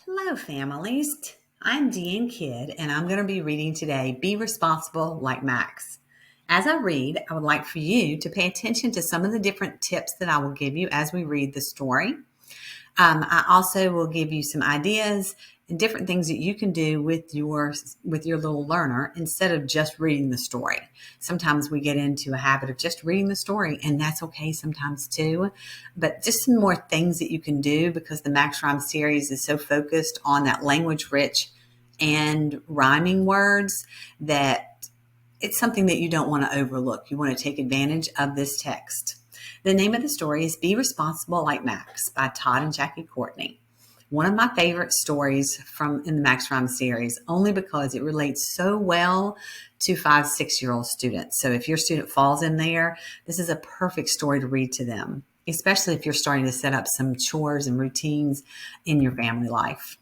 Hello, families. I'm Deanne Kidd, and I'm going to be reading today Be Responsible Like Max. As I read, I would like for you to pay attention to some of the different tips that I will give you as we read the story. I also will give you some ideas and different things that you can do with your little learner instead of just reading the story. Sometimes we get into a habit of just reading the story, and that's okay sometimes too. But just some more things that you can do because the Max Rhyme series is so focused on that language rich and rhyming words that it's something that you don't want to overlook. You want to take advantage of this text. The name of the story is Be Responsible Like Max by Todd and Jackie Courtney. One of my favorite stories in the Max Rhyme series, only because it relates so well to 5, 6-year-old students. So if your student falls in there, this is a perfect story to read to them, especially if you're starting to set up some chores and routines in your family life.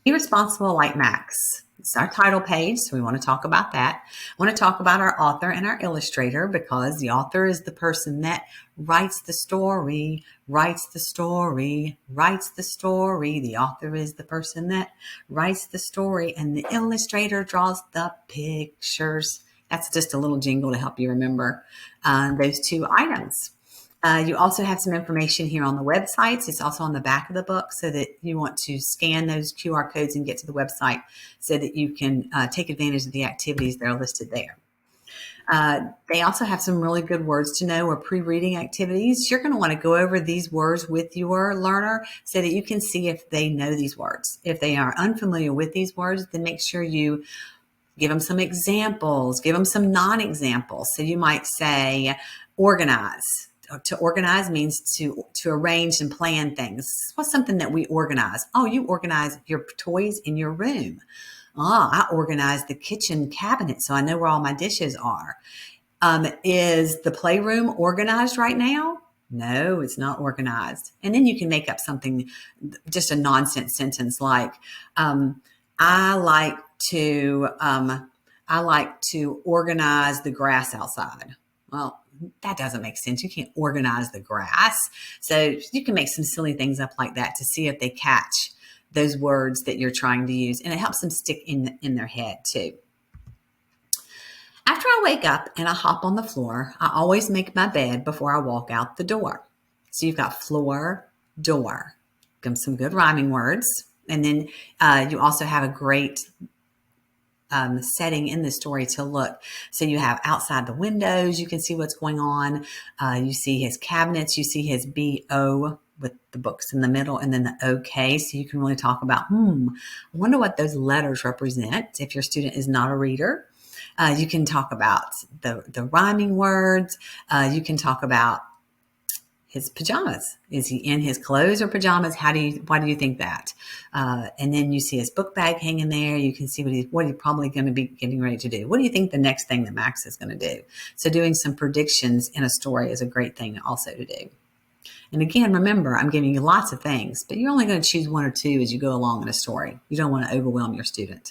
Be Responsible Like Max. It's our title page, so we want to talk about that. I want to talk about our author and our illustrator because the author is the person that writes the story, writes the story, writes the story. The author is the person that writes the story, and the illustrator draws the pictures. That's just a little jingle to help you remember those two items. You also have some information here on the websites. It's also on the back of the book so that you want to scan those QR codes and get to the website so that you can take advantage of the activities that are listed there. They also have some really good words to know or pre-reading activities. You're going to want to go over these words with your learner so that you can see if they know these words. If they are unfamiliar with these words, then make sure you give them some examples, give them some non-examples. So you might say organize. To organize means to arrange and plan things. What's something that we organize? Oh, you organize your toys in your room. I organize the kitchen cabinet so I know where all my dishes are. Is the playroom organized right now? No, it's not organized. And then you can make up something, just a nonsense sentence like, I like to organize the grass outside. Well, that doesn't make sense. You can't organize the grass. So you can make some silly things up like that to see if they catch those words that you're trying to use. And it helps them stick in their head too. After I wake up and I hop on the floor, I always make my bed before I walk out the door. So you've got floor, door. Give them some good rhyming words. And then you also have a great setting in the story to look. So you have outside the windows, you can see what's going on. You see his cabinets, you see his BO with the books in the middle and then the OK. So you can really talk about, I wonder what those letters represent if your student is not a reader. You can talk about the rhyming words. You can talk about his pajamas. Is he in his clothes or pajamas? Why do you think that? And then you see his book bag hanging there. You can see what he's probably going to be getting ready to do. What do you think the next thing that Max is going to do? So doing some predictions in a story is a great thing also to do. And again, remember, I'm giving you lots of things, but you're only going to choose one or two as you go along in a story. You don't want to overwhelm your student.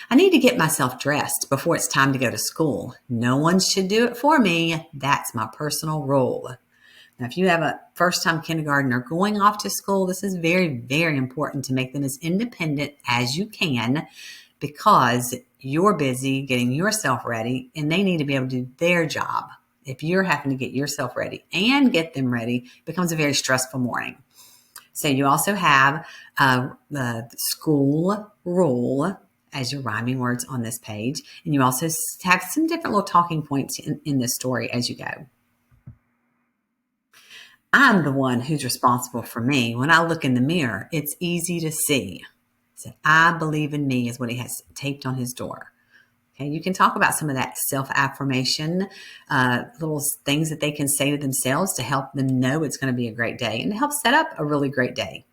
I need to get myself dressed before it's time to go to school. No one should do it for me. That's my personal rule. Now, if you have a first-time kindergartner going off to school, this is very, very important to make them as independent as you can because you're busy getting yourself ready and they need to be able to do their job. If you're having to get yourself ready and get them ready, it becomes a very stressful morning. So you also have the school rule as your rhyming words on this page. And you also have some different little talking points in this story as you go. I'm the one who's responsible for me. When I look in the mirror, it's easy to see. So I believe in me is what he has taped on his door. Okay, you can talk about some of that self-affirmation, little things that they can say to themselves to help them know it's going to be a great day and to help set up a really great day.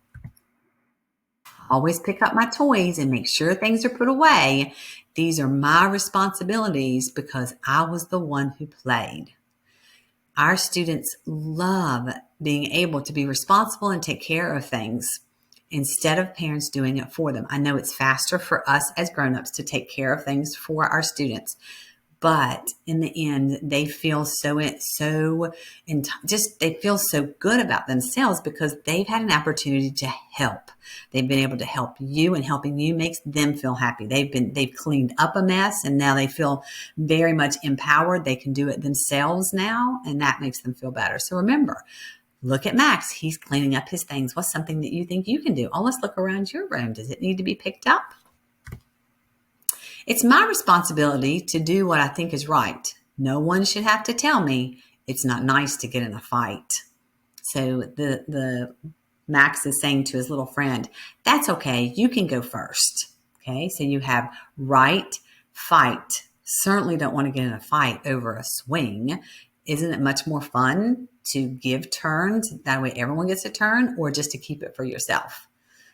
Always pick up my toys and make sure things are put away. These are my responsibilities because I was the one who played. Our students love being able to be responsible and take care of things instead of parents doing it for them. I know it's faster for us as grown-ups to take care of things for our students, But in the end, they feel they feel so good about themselves because they've had an opportunity to help. They've been able to help you, and helping you makes them feel happy. They've cleaned up a mess, and now they feel very much empowered. They can do it themselves now, and that makes them feel better. So remember, look at Max. He's cleaning up his things. What's something that you think you can do? Oh, let's look around your room. Does it need to be picked up? It's my responsibility to do what I think is right. No one should have to tell me it's not nice to get in a fight. So the Max is saying to his little friend, that's okay. You can go first. Okay. So you have right, fight. Certainly don't want to get in a fight over a swing. Isn't it much more fun to give turns? That way everyone gets a turn, or just to keep it for yourself.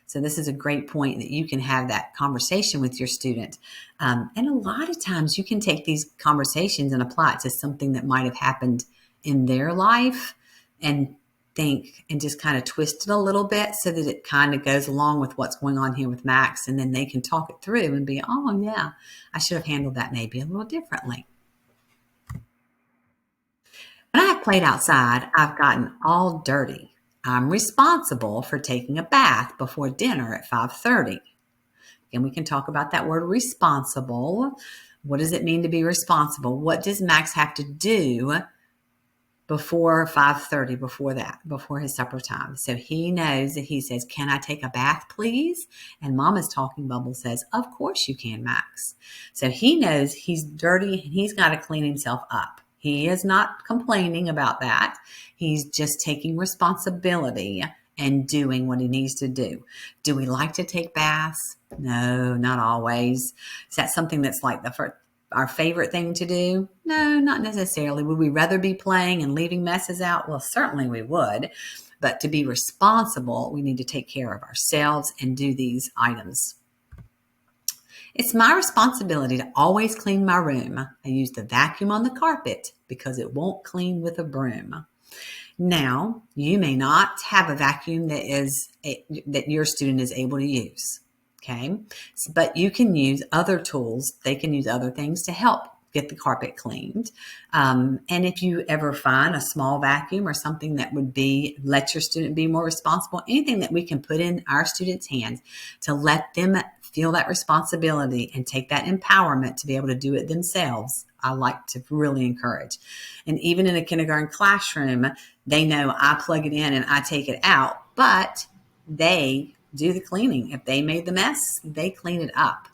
So this is a great point that you can have that conversation with your student. And a lot of times you can take these conversations and apply it to something that might have happened in their life and think and just kind of twist it a little bit so that it kind of goes along with what's going on here with Max. And then they can talk it through and be, oh yeah, I should have handled that maybe a little differently. When I have played outside, I've gotten all dirty. I'm responsible for taking a bath before dinner at 5:30. And we can talk about that word responsible. What does it mean to be responsible? What does Max have to do before 5:30, before his supper time? So he knows that he says, can I take a bath, please? And Mama's talking bubble says, of course you can, Max. So he knows he's dirty and he's got to clean himself up. He is not complaining about that. He's just taking responsibility and doing what he needs to do. Do we like to take baths? No, not always. Is that something that's like our favorite thing to do? No, not necessarily. Would we rather be playing and leaving messes out? Well, certainly we would. But to be responsible, we need to take care of ourselves and do these items. It's my responsibility to always clean my room. I use the vacuum on the carpet because it won't clean with a broom. Now, you may not have a vacuum that your student is able to use, okay? But you can use other tools. They can use other things to help get the carpet cleaned. And if you ever find a small vacuum or something that would let your student be more responsible, anything that we can put in our students' hands to let them feel that responsibility and take that empowerment to be able to do it themselves, I like to really encourage. And even in a kindergarten classroom, they know I plug it in and I take it out, but they do the cleaning. If they made the mess, they clean it up.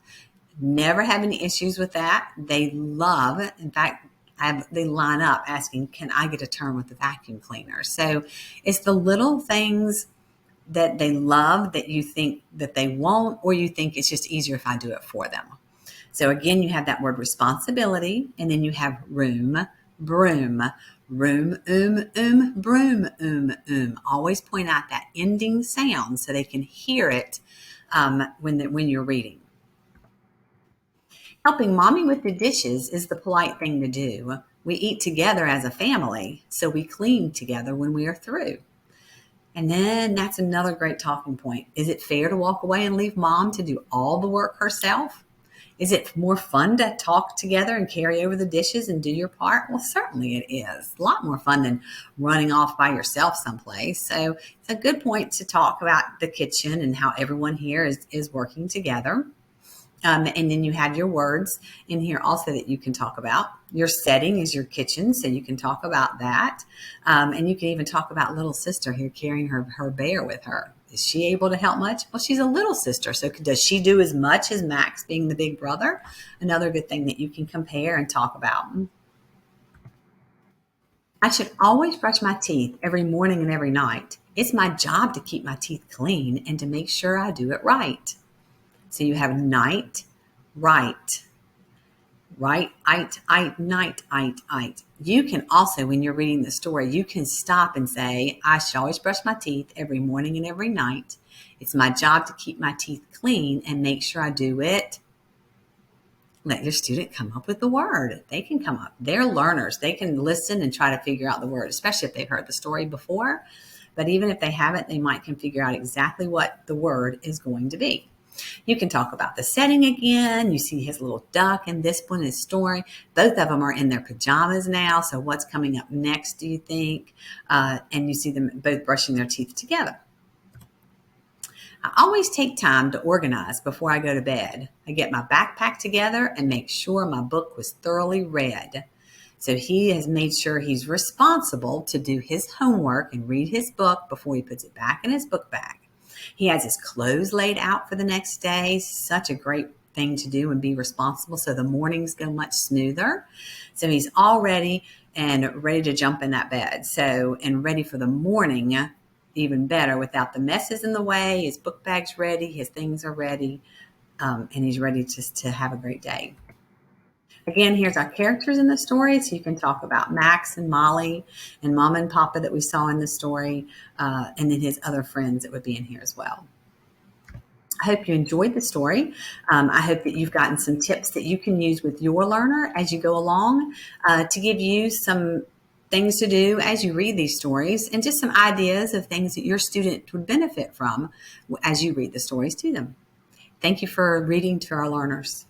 Never have any issues with that. They love, in fact, they line up asking, can I get a turn with the vacuum cleaner? So it's the little things that they love that you think that they won't, or you think it's just easier if I do it for them. So again, you have that word responsibility, and then you have room, broom, room, broom, Always point out that ending sound so they can hear it when you're reading. Helping mommy with the dishes is the polite thing to do. We eat together as a family, so we clean together when we are through. And then that's another great talking point. Is it fair to walk away and leave mom to do all the work herself? Is it more fun to talk together and carry over the dishes and do your part? Well, certainly it is. A lot more fun than running off by yourself someplace. So it's a good point to talk about the kitchen and how everyone here is working together. And then you have your words in here also that you can talk about. Your setting is your kitchen, so you can talk about that. And you can even talk about little sister here carrying her bear with her. Is she able to help much? Well, she's a little sister, so does she do as much as Max being the big brother? Another good thing that you can compare and talk about. I should always brush my teeth every morning and every night. It's my job to keep my teeth clean and to make sure I do it right. So you have night, right, night. You can also, when you're reading the story, you can stop and say, I should always brush my teeth every morning and every night. It's my job to keep my teeth clean and make sure I do it. Let your student come up with the word. They can come up. They're learners. They can listen and try to figure out the word, especially if they've heard the story before. But even if they haven't, they can figure out exactly what the word is going to be. You can talk about the setting again. You see his little duck in this one, his story. Both of them are in their pajamas now. So what's coming up next, do you think? And you see them both brushing their teeth together. I always take time to organize before I go to bed. I get my backpack together and make sure my book was thoroughly read. So he has made sure he's responsible to do his homework and read his book before he puts it back in his book bag. He has his clothes laid out for the next day. Such a great thing to do and be responsible so the mornings go much smoother. So he's all ready and ready to jump in that bed. So, and ready for the morning even better without the messes in the way. His book bag's ready, his things are ready, and he's ready to have a great day. Again, here's our characters in the story. So you can talk about Max and Molly and Mama and Papa that we saw in the story, and then his other friends that would be in here as well. I hope you enjoyed the story. I hope that you've gotten some tips that you can use with your learner as you go along to give you some things to do as you read these stories and just some ideas of things that your student would benefit from as you read the stories to them. Thank you for reading to our learners.